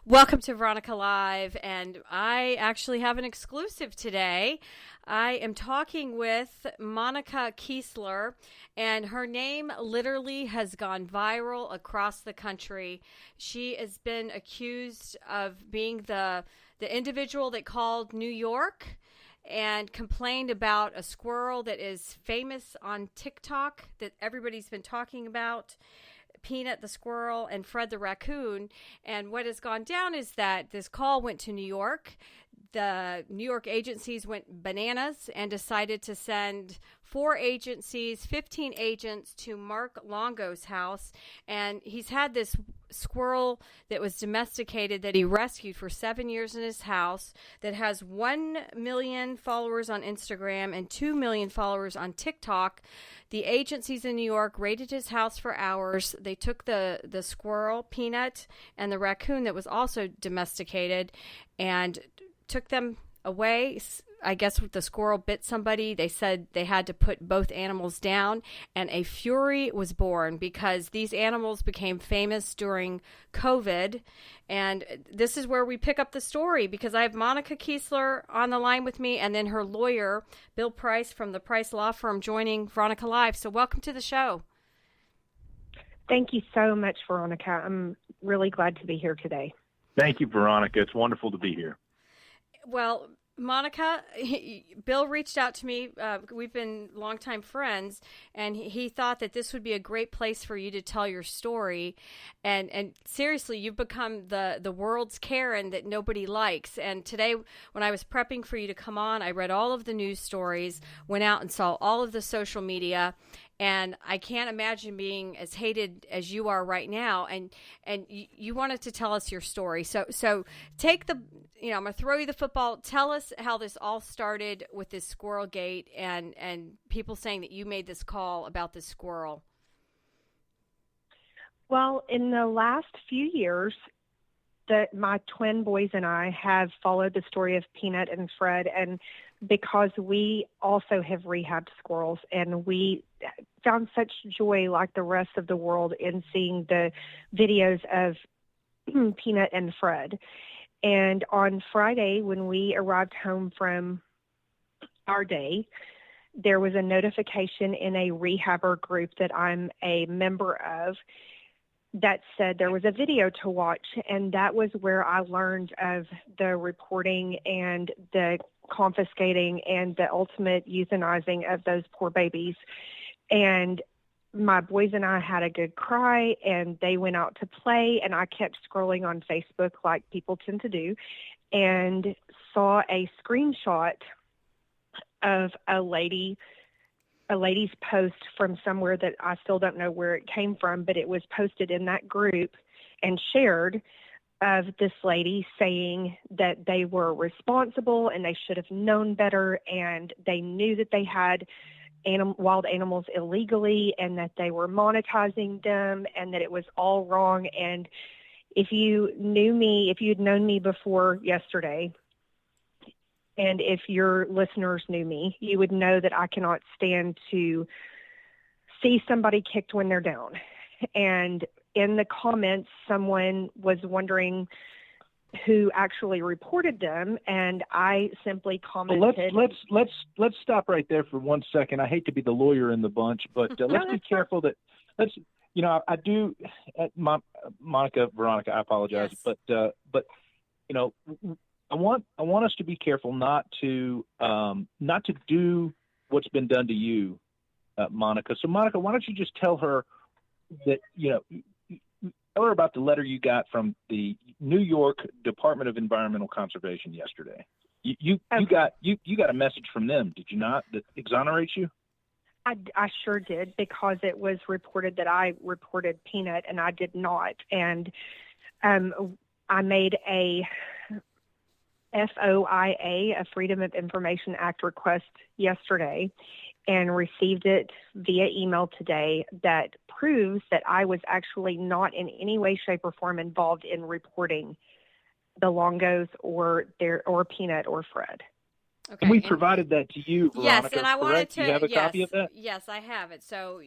Welcome to Veronica Live, and I actually have an exclusive today. I am talking with Monica Keasler, and her name literally has gone viral across the country. She has been accused of being the individual that called New York and complained about a squirrel that is famous on TikTok that everybody's been talking about. Peanut the squirrel and Fred the raccoon. And what has gone down is that this call went to New York. The New York agencies went bananas and decided to send 4 agencies, 15 agents to Mark Longo's house. And he's had this squirrel that was domesticated that he rescued for 7 years in his house that has 1 million followers on Instagram and 2 million followers on TikTok. The agencies in New York raided his house for hours. They took the squirrel, Peanut, and the raccoon that was also domesticated and took them away. I guess the squirrel bit somebody. They said they had to put both animals down, and a fury was born because these animals became famous during COVID. And this is where we pick up the story, because I have Monica Keasler on the line with me, and then her lawyer, Bill Price from the Price Law Firm, joining Veronica Live. So welcome to the show. Thank you so much, Veronica. I'm really glad to be here today. Thank you, Veronica. It's wonderful to be here. Well, Monica, Bill reached out to me. We've been longtime friends, and he thought that this would be a great place for you to tell your story. And seriously, you've become the world's Karen that nobody likes. And today, when I was prepping for you to come on, I read all of the news stories, went out and saw all of the social media, and I can't imagine being as hated as you are right now. And you wanted to tell us your story. So take I'm going to throw you the football. Tell us how this all started with this squirrel gate and people saying that you made this call about this squirrel. Well, in the last few years, my twin boys and I have followed the story of Peanut and Fred, and because we also have rehabbed squirrels, and we found such joy, like the rest of the world, in seeing the videos of Peanut and Fred. And on Friday, when we arrived home from our day, there was a notification in a rehabber group that I'm a member of that said there was a video to watch, and that was where I learned of the reporting and the confiscating and the ultimate euthanizing of those poor babies. And my boys and I had a good cry, and they went out to play, and I kept scrolling on Facebook like people tend to do, and saw a screenshot of a lady's post from somewhere that I still don't know where it came from, but it was posted in that group and shared, of this lady saying that they were responsible and they should have known better, and they knew that they had wild animals illegally and that they were monetizing them and that it was all wrong. And if you knew me, if you'd known me before yesterday, and if your listeners knew me, you would know that I cannot stand to see somebody kicked when they're down. And in the comments, someone was wondering who actually reported them, and I simply commented. Well, let's stop right there for 1 second. I hate to be the lawyer in the bunch, but let's be careful that I do, Monica, Veronica, I apologize, Yes. but I want us to be careful not to do what's been done to you, Monica. So, Monica, why don't you just tell her that tell her about the letter you got from the New York Department of Environmental Conservation yesterday. You got a message from them, did you not, that exonerates you? I sure did, because it was reported that I reported Peanut, and I did not. And I made a FOIA, a Freedom of Information Act request yesterday, and received it via email today that proves that I was actually not in any way, shape, or form involved in reporting the Longos or Peanut or Fred. Okay. And we provided that to you, Veronica. Yes, and I wanted to. Do you have a copy of that? Yes, I have it. So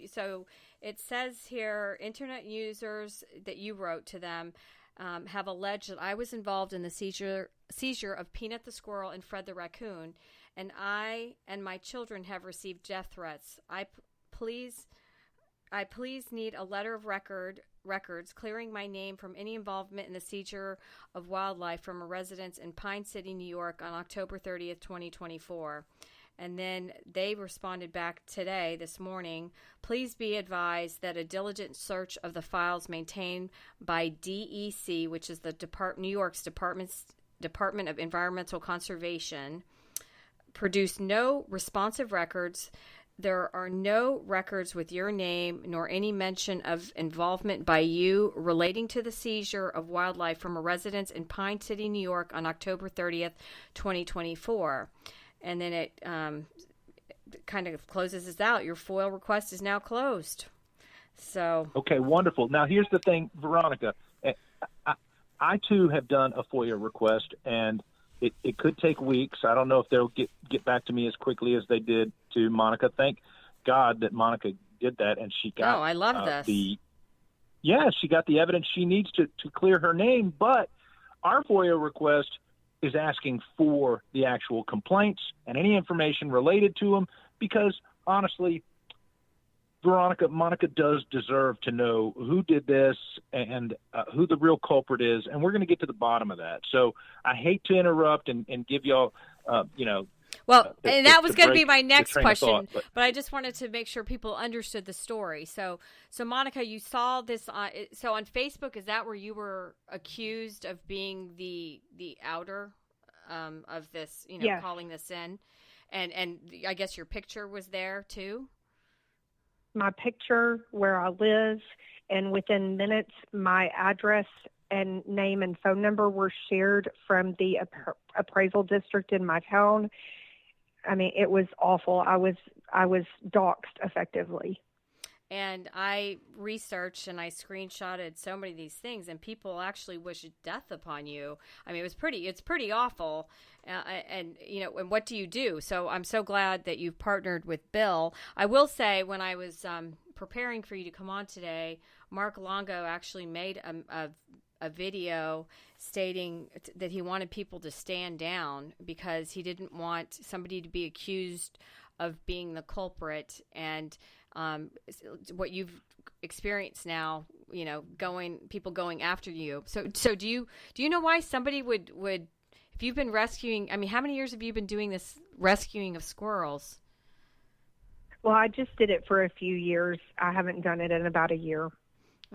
it says here, internet users that you wrote to them have alleged that I was involved in the seizure of Peanut the squirrel and Fred the raccoon, and I and my children have received death threats. I please need a letter of records clearing my name from any involvement in the seizure of wildlife from a residence in Pine City, New York on October 30th, 2024. And then they responded back today, this morning, please be advised that a diligent search of the files maintained by DEC, which is the New York's Department of Environmental Conservation, produced no responsive records. There are no records with your name nor any mention of involvement by you relating to the seizure of wildlife from a residence in Pine City, New York on October 30th, 2024. And then it kind of closes this out. Your FOIL request is now closed. So okay, wonderful. Now here's the thing, Veronica. I too have done a FOIA request, and it could take weeks. I don't know if they'll get back to me as quickly as they did to Monica. Thank God that Monica did that, and she got. Oh, I love this. She got the evidence she needs to clear her name. But our FOIA request is asking for the actual complaints and any information related to them, because honestly, Monica does deserve to know who did this and who the real culprit is, and we're going to get to the bottom of that. So I hate to interrupt and give y'all, Well, and that was going to be my next question, thought, but I just wanted to make sure people understood the story. So Monica, you saw this so on Facebook. Is that where you were accused of being the outer of this? Yes. Calling this in, and I guess your picture was there too. My picture, where I live, and within minutes, my address and name and phone number were shared from the appraisal district in my town. I mean, it was awful. I was doxxed effectively. And I researched and I screenshotted so many of these things, and people actually wish death upon you. I mean, it's pretty awful. And what do you do? So I'm so glad that you've partnered with Bill. I will say, when I was preparing for you to come on today, Mark Longo actually made a video stating that he wanted people to stand down because he didn't want somebody to be accused of being the culprit. And what you've experienced now, people going after you. So do you know why somebody would, if you've been rescuing, I mean, how many years have you been doing this rescuing of squirrels? Well, I just did it for a few years. I haven't done it in about a year.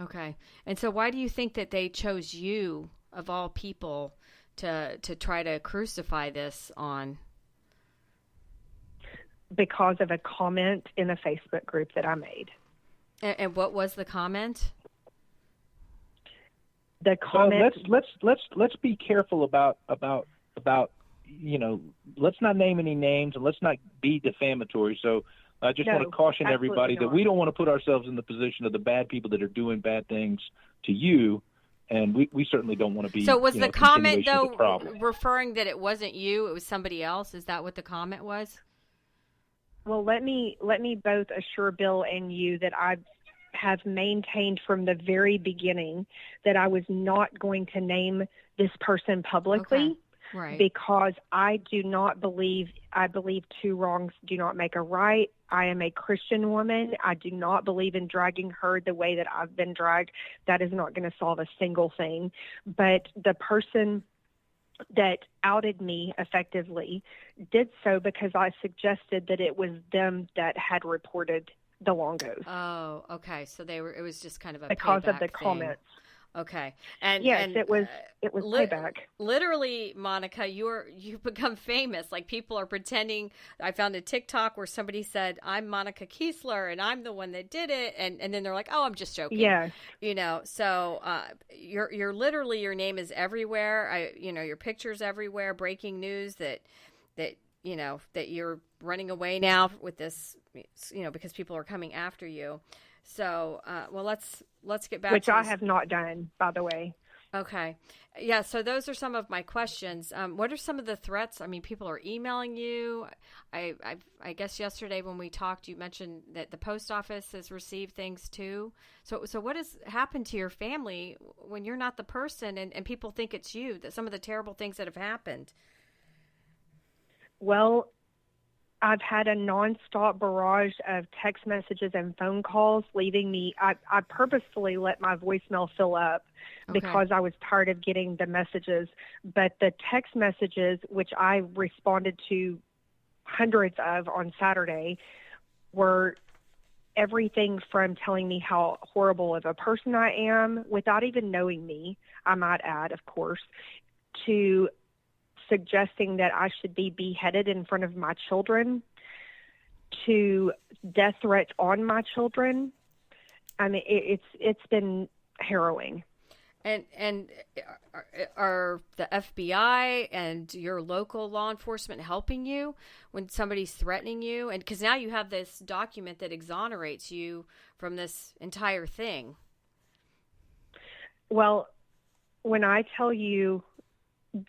Okay. And so why do you think that they chose you, of all people, to try to crucify this on? Because of a comment in a Facebook group that I made. And what was the comment? The comment. Let's be careful about let's not name any names and let's not be defamatory. So I just want to caution everybody that we don't want to put ourselves in the position of the bad people that are doing bad things to you, and we certainly don't want to be. So was the comment though referring that it wasn't you, it was somebody else? Is that what the comment was? Well, let me both assure Bill and you that I have maintained from the very beginning that I was not going to name this person publicly. Okay. Right. Because I believe two wrongs do not make a right. I am a Christian woman. I do not believe in dragging her the way that I've been dragged. That is not going to solve a single thing. But the person that outed me effectively did so because I suggested that it was them that had reported the Longos. Oh, okay. So it was just kind of a because of the thing. comments. Okay. And yes, and, it was payback. Literally, Monica, you've become famous. Like, people are pretending. I found a TikTok where somebody said, "I'm Monica Keasler and I'm the one that did it," and then they're like, "Oh, I'm just joking." Yes. So you're literally, your name is everywhere. Your picture's everywhere. Breaking news that you're running away now with this, because people are coming after you. So, well, let's get back Which to I this. have not done, by the way. Okay. Yeah, so those are some of my questions. What are some of the threats? I mean, people are emailing you. I guess yesterday when we talked, you mentioned that the post office has received things too. So what has happened to your family when you're not the person and people think it's you, that some of the terrible things that have happened? Well, I've had a nonstop barrage of text messages and phone calls leaving me. I purposefully let my voicemail fill up Okay. because I was tired of getting the messages. But the text messages, which I responded to hundreds of on Saturday, were everything from telling me how horrible of a person I am without even knowing me, I might add, of course, to suggesting that I should be beheaded in front of my children, to death threats on my children. I mean, it's been harrowing. And are the FBI and your local law enforcement helping you when somebody's threatening you? And because now you have this document that exonerates you from this entire thing. Well, when I tell you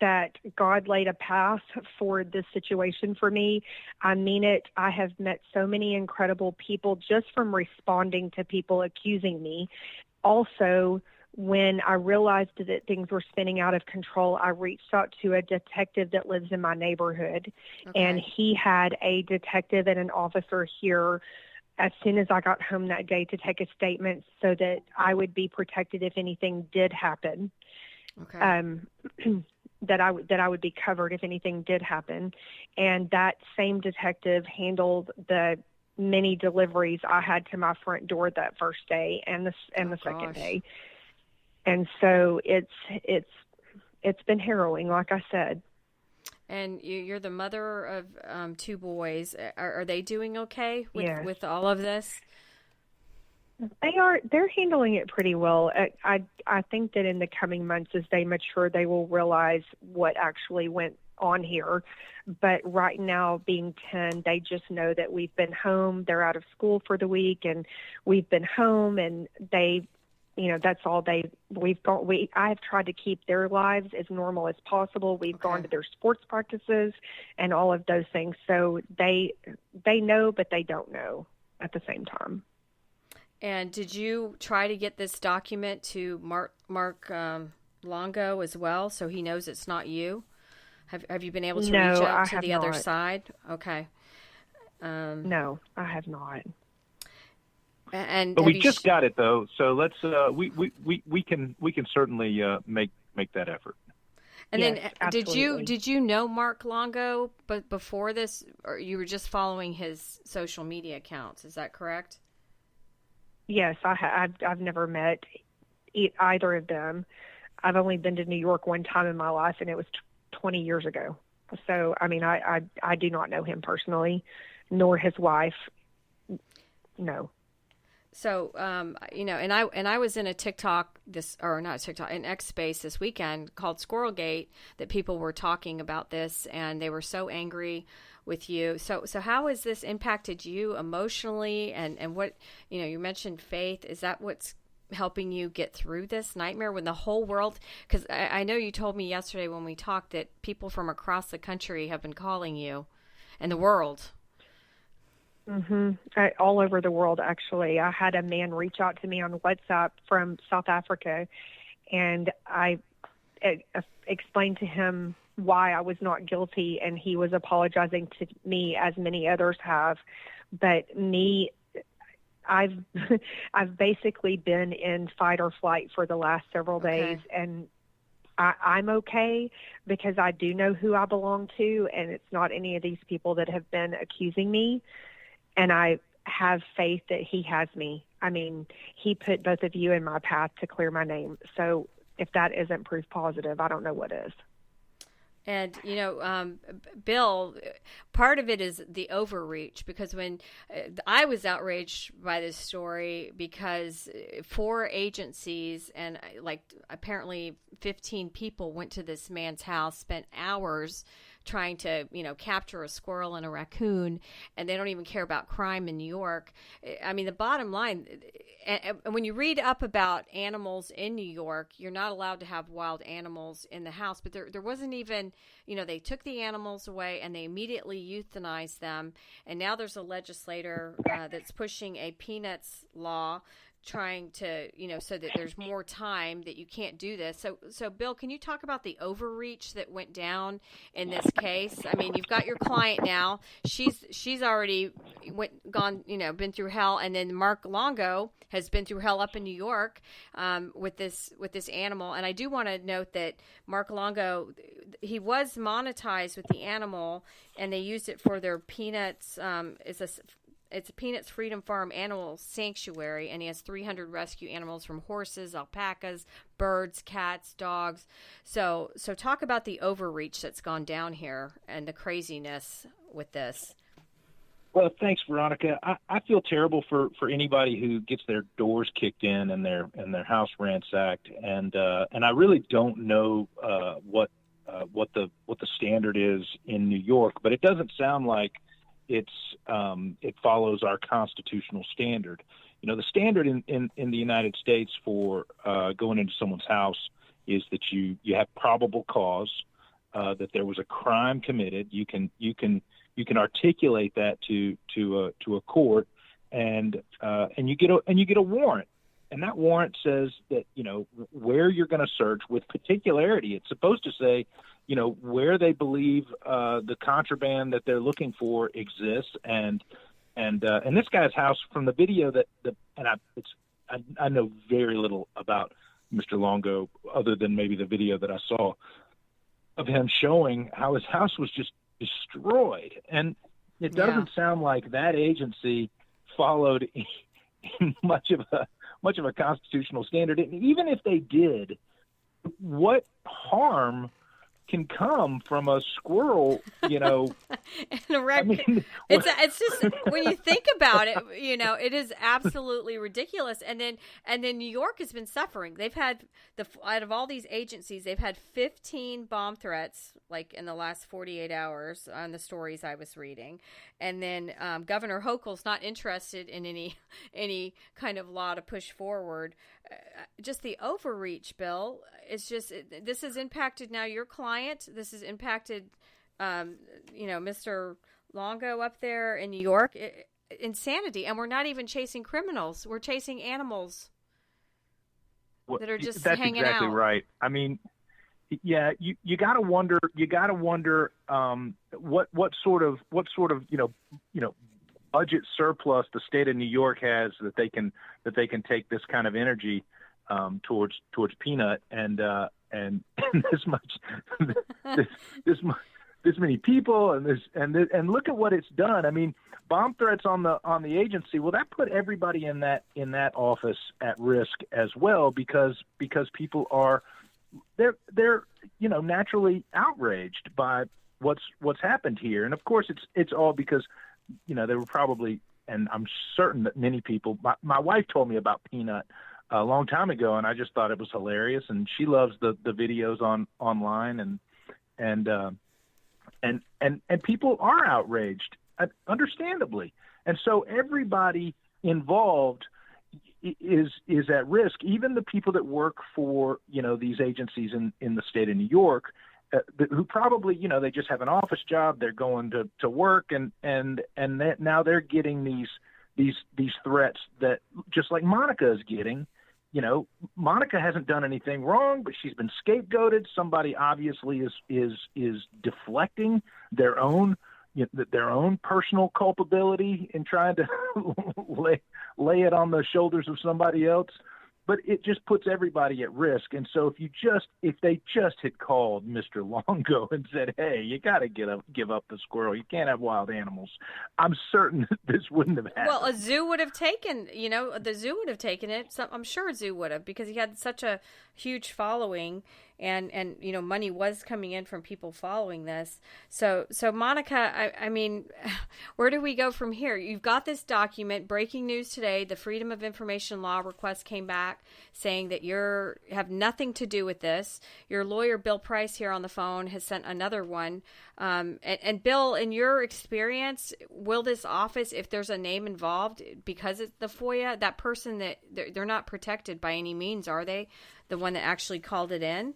that God laid a path for this situation for me, I mean it. I have met so many incredible people just from responding to people accusing me. Also, when I realized that things were spinning out of control, I reached out to a detective that lives in my neighborhood, and he had a detective and an officer here as soon as I got home that day to take a statement so that I would be protected if anything did happen. That I would be covered if anything did happen. And that same detective handled the many deliveries I had to my front door that first day and the second day. And so it's been harrowing, like I said. And you're the mother of two boys. Are they doing okay with all of this? They're handling it pretty well. I think that in the coming months, as they mature, they will realize what actually went on here. But right now, being 10, they just know that we've been home. They're out of school for the week, and we've been home, and that's all I've tried to keep their lives as normal as possible. We've gone to their sports practices and all of those things. So they know, but they don't know at the same time. And did you try to get this document to Mark Longo as well, so he knows it's not you? Have you been able to reach out to the other side? Okay. No, I have not. But we just got it though, so let's we can certainly make that effort. And yes, then absolutely. did you know Mark Longo but before this, or you were just following his social media accounts? Is that correct? Yes, I've never met either of them. I've only been to New York one time in my life, and it was 20 years ago. So, I mean, I do not know him personally, nor his wife. No. So, and I was in a an X space this weekend called Squirrelgate that people were talking about this, and they were so angry with you. So how has this impacted you emotionally? And what, you mentioned faith. Is that what's helping you get through this nightmare when the whole world, because I know you told me yesterday when we talked that people from across the country have been calling you and the world. All over the world, actually. I had a man reach out to me on WhatsApp from South Africa, and I explained to him why I was not guilty, and he was apologizing to me, as many others have. But I've basically been in fight or flight for the last several days, and I'm okay because I do know who I belong to, and it's not any of these people that have been accusing me. And I have faith that he has me. I mean, he put both of you in my path to clear my name. So if that isn't proof positive, I don't know what is. And, Bill, part of it is the overreach, because when I was outraged by this story, because 4 agencies and apparently 15 people went to this man's house, spent hours trying to, capture a squirrel and a raccoon, and they don't even care about crime in New York. I mean, the bottom line, and when you read up about animals in New York, you're not allowed to have wild animals in the house. But there wasn't even, they took the animals away and they immediately euthanized them. And now there's a legislator that's pushing a peanuts law, trying to, so that there's more time that you can't do this. So Bill, can you talk about the overreach that went down in this case? I mean, you've got your client now. She's already been through hell, and then Mark Longo has been through hell up in New York with this animal. And I do want to note that Mark Longo, he was monetized with the animal, and they used it for their Peanuts. It's a Peanuts Freedom Farm Animal Sanctuary, and he has 300 rescue animals from horses, alpacas, birds, cats, dogs. So talk about the overreach that's gone down here and the craziness with this. Well, thanks, Veronica. I feel terrible for anybody who gets their doors kicked in and their house ransacked, and I really don't know what the standard is in New York, but it doesn't sound like it follows our constitutional standard. The standard in the United States for going into someone's house is that you have probable cause that there was a crime committed. You can articulate that to a court, and you get a warrant, and that warrant says that where you're going to search with particularity. It's supposed to say where they believe the contraband that they're looking for exists, and this guy's house, from the video I know very little about Mr. Longo other than maybe the video that I saw of him showing how his house was just destroyed, and it doesn't sound like that agency followed in much of a constitutional standard. And even if they did, what harm can come from a squirrel, and it's just, when you think about it, it is absolutely ridiculous. And then New York has been suffering. They've had out of all these agencies, they've had 15 bomb threats, like in the last 48 hours on the stories I was reading. And then Governor Hochul's not interested in any kind of law to push forward. Just the overreach, Bill. It's just, this has impacted now your client. This has impacted, Mr. Longo up there in New York. Insanity. And we're not even chasing criminals. We're chasing animals that are just hanging out. That's exactly right. I mean, yeah, you got to wonder. What sort of budget surplus the state of New York has that they can take this kind of energy towards peanut and this many people and look at what it's done. I mean, bomb threats on the agency. Well, that put everybody in that office at risk as well, because people are they're naturally outraged by what's happened here. And of course it's all because they were probably, and I'm certain that many people, my wife told me about Peanut a long time ago, and I just thought it was hilarious, and she loves the videos online, and people are outraged, understandably. And so everybody involved is at risk, even the people that work for these agencies in the state of New York, who probably they just have an office job. They're going to work, and now they're getting these threats that, just like Monica is getting. Monica hasn't done anything wrong, but she's been scapegoated. Somebody obviously is deflecting their own personal culpability in trying to lay it on the shoulders of somebody else. But it just puts everybody at risk. And so if they just had called Mr. Longo and said, "Hey, you got to give up the squirrel. You can't have wild animals," I'm certain that this wouldn't have happened. Well, a zoo would have taken, the zoo would have taken it. So I'm sure a zoo would have, because he had such a huge following. and money was coming in from people following this. So Monica, I mean, where do we go from here? You've got this document, breaking news today. The Freedom of Information Law request came back saying that you have nothing to do with this. Your lawyer, Bill Price, here on the phone has sent another one. And Bill, in your experience, will this office, if there's a name involved, because it's the FOIA, that person, that they're not protected by any means, are they? The one that actually called it in?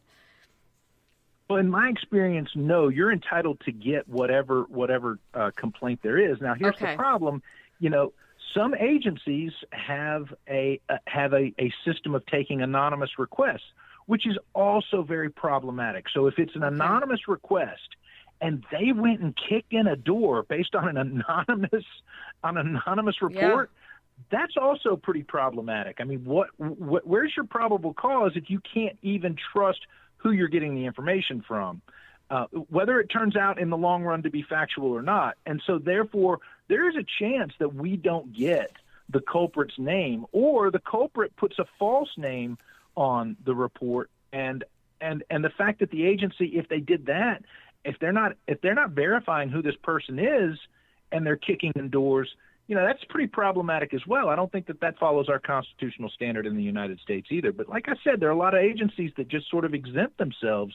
Well, in my experience, no. You're entitled to get whatever complaint there is. Now, here's the problem. Some agencies have a system of taking anonymous requests, which is also very problematic. So if it's an anonymous request and they went and kicked in a door based on an anonymous report, that's also pretty problematic. I mean, where's your probable cause if you can't even trust who you're getting the information from, whether it turns out in the long run to be factual or not? And so therefore, there is a chance that we don't get the culprit's name, or the culprit puts a false name on the report. And the fact that the agency, if they did that, if they're not verifying who this person is and they're kicking in doors, that's pretty problematic as well. I don't think that follows our constitutional standard in the United States either. But like I said, there are a lot of agencies that just sort of exempt themselves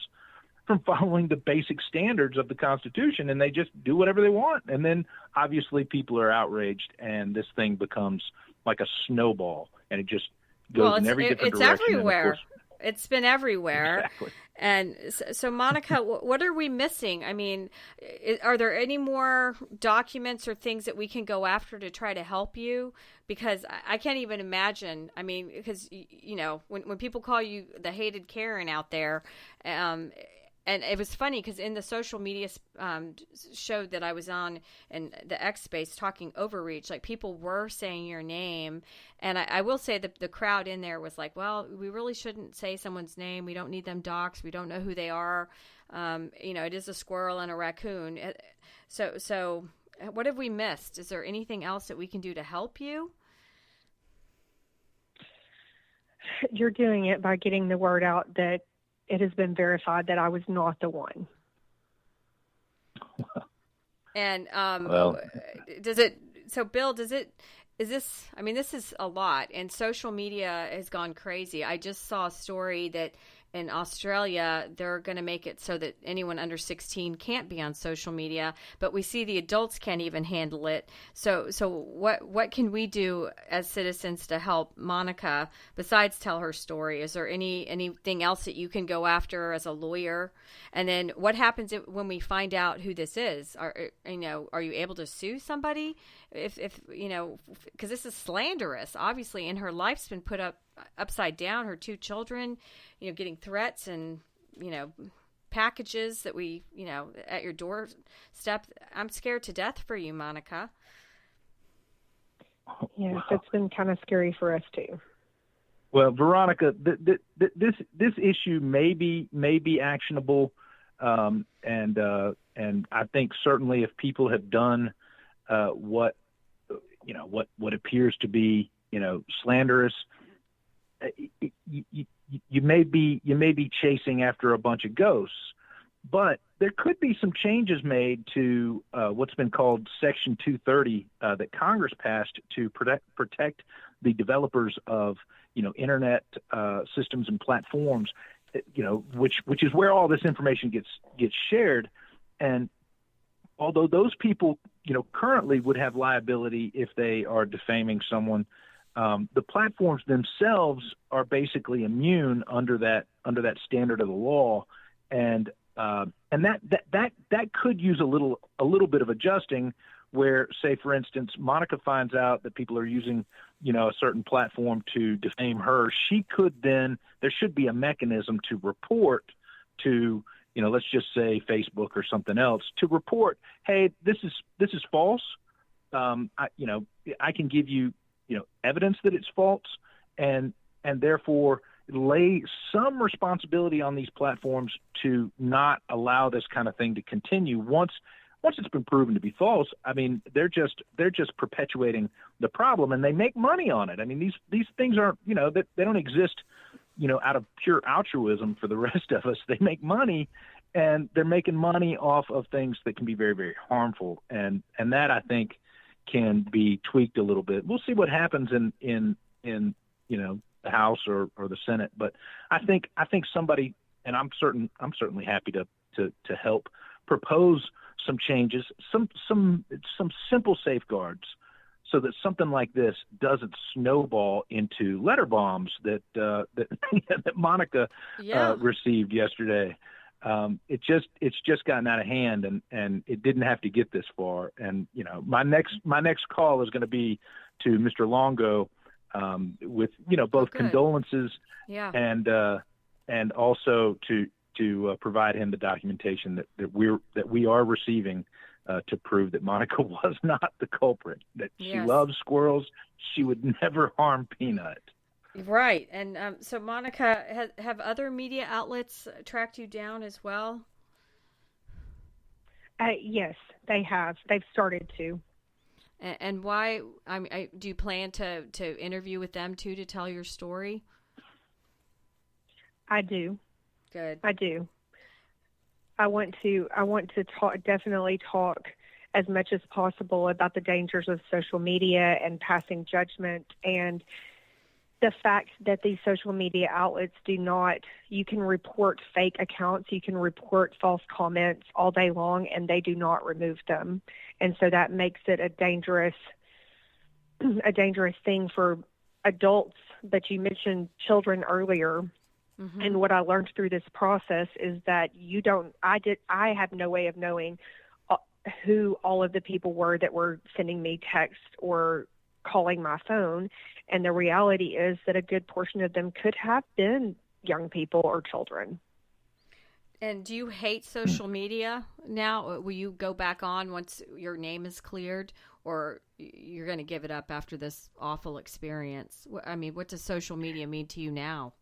from following the basic standards of the Constitution, and they just do whatever they want. And then obviously people are outraged, and this thing becomes like a snowball, and it just goes in every different direction. It's everywhere. It's been everywhere. Exactly. And so, Monica, what are we missing? I mean, are there any more documents or things that we can go after to try to help you? Because I can't even imagine. I mean, because, when people call you the hated Karen out there, and it was funny because in the social media show that I was on in the X space talking overreach, like people were saying your name. And I will say that the crowd in there was like, well, we really shouldn't say someone's name. We don't need them doxxed. We don't know who they are. It is a squirrel and a raccoon. So what have we missed? Is there anything else that we can do to help you? You're doing it by getting the word out that it has been verified that I was not the one. And Bill, this is a lot, and social media has gone crazy. I just saw a story that in Australia, they're going to make it so that anyone under 16 can't be on social media, but we see the adults can't even handle it. So what can we do as citizens to help Monica besides tell her story? Is there anything else that you can go after as a lawyer? And then what happens when we find out who this is? Are you able to sue somebody? If because this is slanderous, obviously, and her life's been put upside down. Her 2 children, getting threats and packages that we at your doorstep. I'm scared to death for you, Monica. Yes, it's been kind of scary for us too. Well, Veronica, this issue may be actionable, and I think certainly if people have done what appears to be slanderous, you may be chasing after a bunch of ghosts. But there could be some changes made to what's been called Section 230 that Congress passed to protect the developers of internet systems and platforms, which is where all this information gets shared. And although those people currently would have liability if they are defaming someone, the platforms themselves are basically immune under that standard of the law, and that could use a little bit of adjusting. Where, say, for instance, Monica finds out that people are using a certain platform to defame her, there should be a mechanism to report to let's just say Facebook or something else, to report, hey, this is false. I can give you evidence that it's false, and therefore lay some responsibility on these platforms to not allow this kind of thing to continue. Once it's been proven to be false, I mean, they're just perpetuating the problem, and they make money on it. I mean, these things aren't, they don't exist out of pure altruism for the rest of us. They make money, and they're making money off of things that can be very, very harmful. And that, I think, can be tweaked a little bit. We'll see what happens in the House or the Senate. But I think somebody, and I'm certainly happy to help propose some changes, some simple safeguards, so that something like this doesn't snowball into letter bombs that that Monica received yesterday. It's just gotten out of hand, and it didn't have to get this far. And my next call is going to be to Mr. Longo with both condolences and also to provide him the documentation that we are receiving to prove that Monica was not the culprit, that she loves squirrels. She would never harm Peanut. Right. And so, Monica, have other media outlets tracked you down as well? Yes, they have. They've started to. And why? Do you plan to interview with them too, to tell your story? I do. Good. I do. I want to definitely talk as much as possible about the dangers of social media and passing judgment, and the fact that these social media outlets you can report fake accounts, you can report false comments all day long, and they do not remove them. And so that makes it a dangerous thing for adults. But you mentioned children earlier. Mm-hmm. And what I learned through this process is that I have no way of knowing who all of the people were that were sending me text or calling my phone. And the reality is that a good portion of them could have been young people or children. And do you hate social media now? Will you go back on once your name is cleared, or you're going to give it up after this awful experience? I mean, what does social media mean to you now?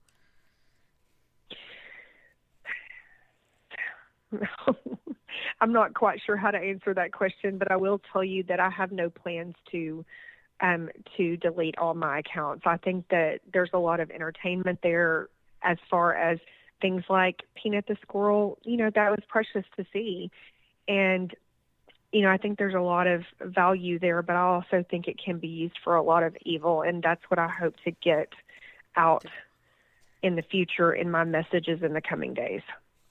I'm not quite sure how to answer that question, but I will tell you that I have no plans to delete all my accounts. I think that there's a lot of entertainment there as far as things like Peanut the Squirrel. That was precious to see. And, I think there's a lot of value there, but I also think it can be used for a lot of evil. And that's what I hope to get out in the future in my messages in the coming days.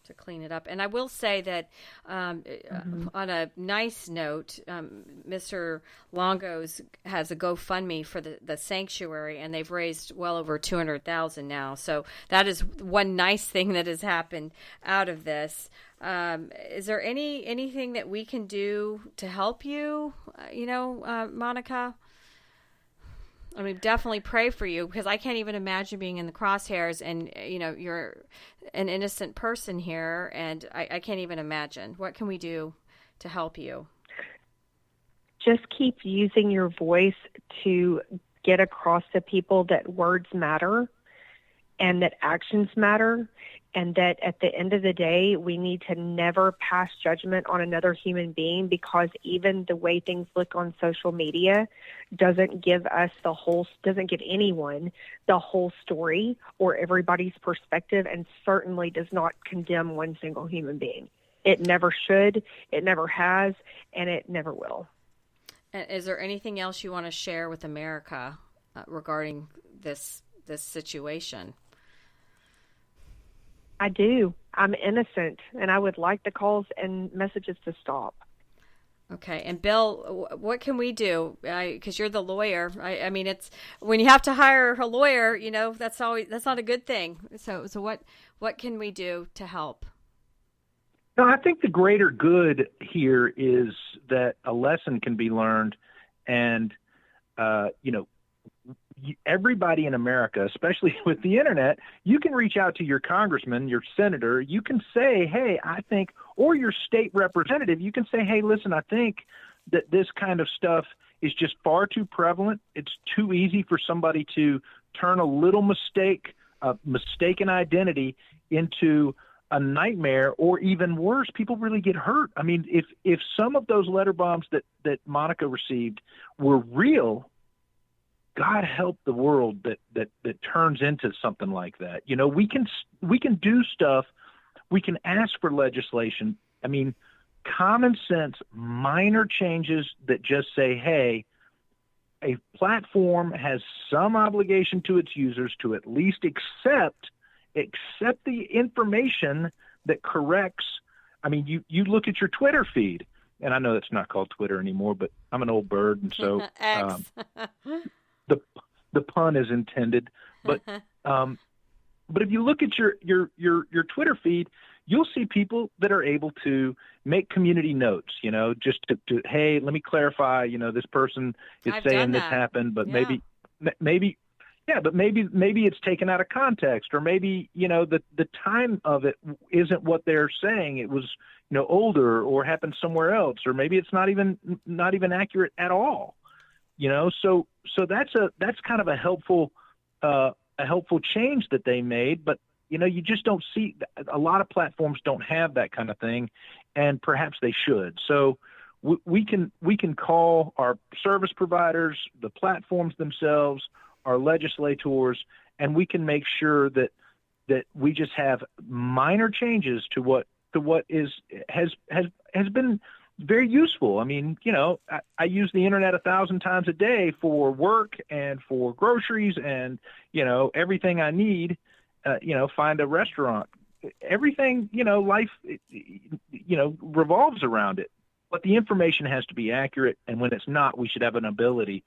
To clean it up. And I will say that on a nice note, Mr. Longo's has a GoFundMe for the sanctuary, and they've raised well over $200,000 now. So that is one nice thing that has happened out of this. Is there anything that we can do to help you, Monica? I mean, definitely pray for you, because I can't even imagine being in the crosshairs, and, you're an innocent person here, and I can't even imagine. What can we do to help you? Just keep using your voice to get across to people that words matter and that actions matter, and that at the end of the day, we need to never pass judgment on another human being, because even the way things look on social media doesn't give anyone the whole story or everybody's perspective, and certainly does not condemn one single human being. It never should, it never has, and it never will. Is there anything else you want to share with America regarding this situation? I do. I'm innocent, and I would like the calls and messages to stop. Okay. And Bill, what can we do? Because you're the lawyer. I mean, it's when you have to hire a lawyer, that's not a good thing. So what can we do to help? No, I think the greater good here is that a lesson can be learned, and everybody in America, especially with the internet, you can reach out to your congressman, your senator. You can say, hey, I think, or your state representative, you can say, hey, listen, I think that this kind of stuff is just far too prevalent. It's too easy for somebody to turn a little mistaken identity into a nightmare, or even worse, people really get hurt. I mean, if some of those letter bombs that Monica received were real, God help the world that turns into something like that. We can do stuff. We can ask for legislation. I mean, common sense, minor changes that just say, hey, a platform has some obligation to its users to at least accept the information that corrects. I mean, you look at your Twitter feed, and I know it's not called Twitter anymore, but I'm an old bird, and so X. The pun is intended. But but if you look at your Twitter feed, you'll see people that are able to make community notes, just to hey, let me clarify, this person is I've saying done this that. happened, but Yeah. maybe it's taken out of context, or maybe, the time of it isn't what they're saying. It was, older or happened somewhere else, or maybe it's not even accurate at all. So that's kind of a helpful change that they made, but you just don't see. A lot of platforms don't have that kind of thing, and perhaps they should. So we can call our service providers, the platforms themselves, our legislators, and we can make sure that we just have minor changes to what has been very useful. I mean, I use the internet 1,000 times a day for work and for groceries and, everything I need, find a restaurant, everything, life, revolves around it. But the information has to be accurate. And when it's not, we should have an ability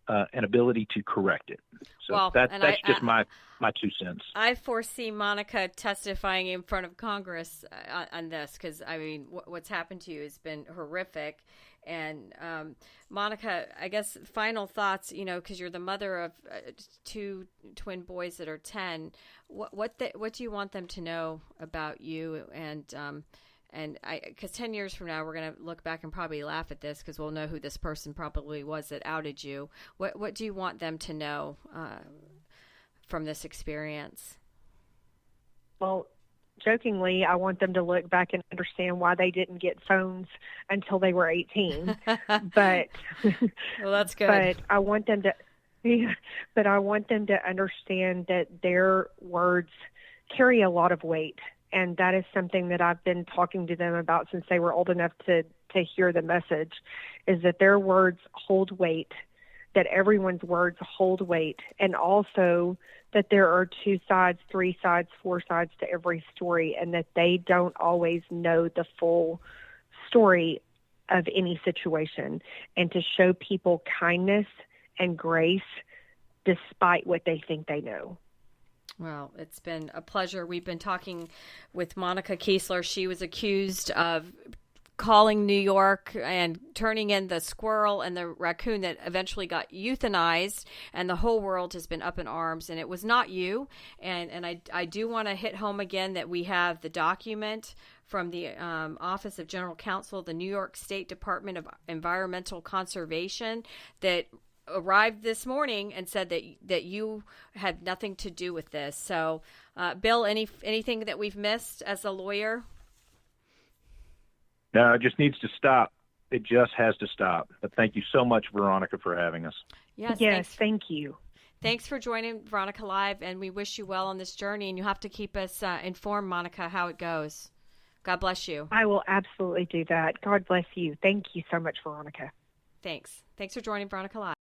to correct it. So Well, that's just my 2 cents. I foresee Monica testifying in front of Congress on this, because I mean, what's happened to you has been horrific. And Monica, I guess final thoughts, because you're the mother of 2 twin boys that are 10. What do you want them to know about you? And because 10 years from now, we're going to look back and probably laugh at this, because we'll know who this person probably was that outed you. What do you want them to know from this experience? Well, jokingly, I want them to look back and understand why they didn't get phones until they were 18. But well, that's good. But I want them to understand that their words carry a lot of weight. And that is something that I've been talking to them about since they were old enough to hear the message, is that their words hold weight, that everyone's words hold weight, and also that there are 2 sides, 3 sides, 4 sides to every story, and that they don't always know the full story of any situation, and to show people kindness and grace despite what they think they know. Well, it's been a pleasure. We've been talking with Monica Keasler. She was accused of calling New York and turning in the squirrel and the raccoon that eventually got euthanized, and the whole world has been up in arms, and it was not you. And I do want to hit home again that we have the document from the Office of General Counsel, the New York State Department of Environmental Conservation, that arrived this morning and said that you had nothing to do with this. So, Bill, anything that we've missed as a lawyer? No, it just needs to stop. It just has to stop. But thank you so much, Veronica, for having us. Yes, thank you. Thanks for joining Veronica Live, and we wish you well on this journey. And you have to keep us informed, Monica, how it goes. God bless you. I will absolutely do that. God bless you. Thank you so much, Veronica. Thanks for joining Veronica Live.